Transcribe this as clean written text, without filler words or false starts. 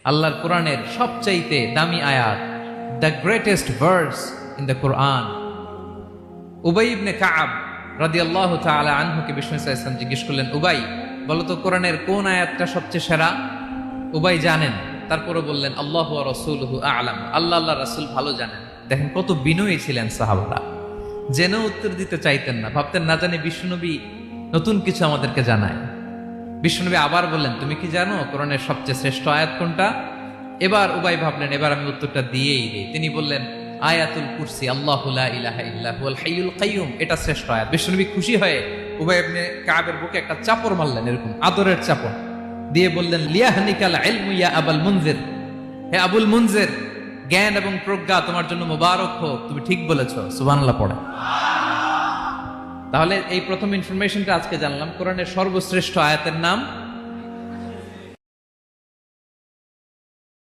আল্লাহর কোরআনের সবচাইতে দামি আয়াত, the greatest verse in the Quran. উবাই ইবনে কাব রাদিয়াল্লাহু তাআলা আনহুকে বিষ্ণু সাল্লাল্লাহু আলাইহি ওয়াসাল্লাম জিজ্ঞেস করলেন, উবাই বলো তো কোরআনের কোন আয়াতটা সবচেয়ে সেরা? উবাই জানেন, তারপরে বললেন আল্লাহু ওয়া রাসূলুহু আ'লাম, আল্লাহ আল্লাহ রাসূল ভালো জানেন। দেখেন কত বিনয়ী ছিলেন সাহাবারা, জেনে উত্তর দিতে চাইতেন না, ভাবতেন না জানি বিশ্বনবী নতুন কিছু আমাদেরকে জানায়। বিশ্বনবী আবার বললেন, তুমি কি জানো কোরআনের সবচেয়ে শ্রেষ্ঠ আয়াত কোনটা? এবার উবাই ভাবলেন এবার আমি উত্তরটা দিয়েই দিই। তিনি বললেন আয়াতুল কুরসি, আল্লাহু লা ইলাহা ইল্লা হুয়াল হাইয়ুল কাইয়ুম, এটা শ্রেষ্ঠ আয়াত। বিশ্বনবী খুশি হয়ে উবাই ইবনে কাবের বুকে একটা চাপড় মারলেন, এরকম আদরের চাপড় দিয়ে বললেন, লিয়াহনিকাল ইলমু ইয়া আবুল মুনজির, হে আবুল মুনজির, জ্ঞান এবং প্রজ্ঞা তোমার জন্য মোবারক হোক, তুমি ঠিক বলেছো। সুবহানাল্লাহ পড়ে। তাহলে এই প্রথম ইনফরমেশনটা আজকে জানলাম, কোরআনের সর্বশ্রেষ্ঠ আয়াতের নাম